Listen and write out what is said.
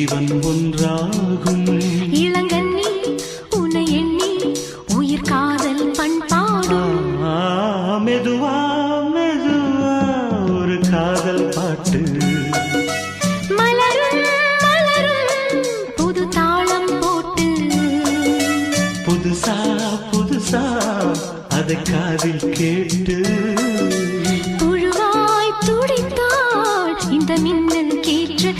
ஜீவன் ஒன்றாகும். இளங்கண்ணி உன்னை எண்ணி உயிர் காதல் பண்பாடும். மெதுவா மெதுவா ஒரு காதல் பாட்டு. மலரும் மலரும் புது தாளம் போட்டு. புதுசா புதுசா அதை காதில் கேட்டு. புழுவாய் துடித்தாள் இந்த மின்னல் கேற்று.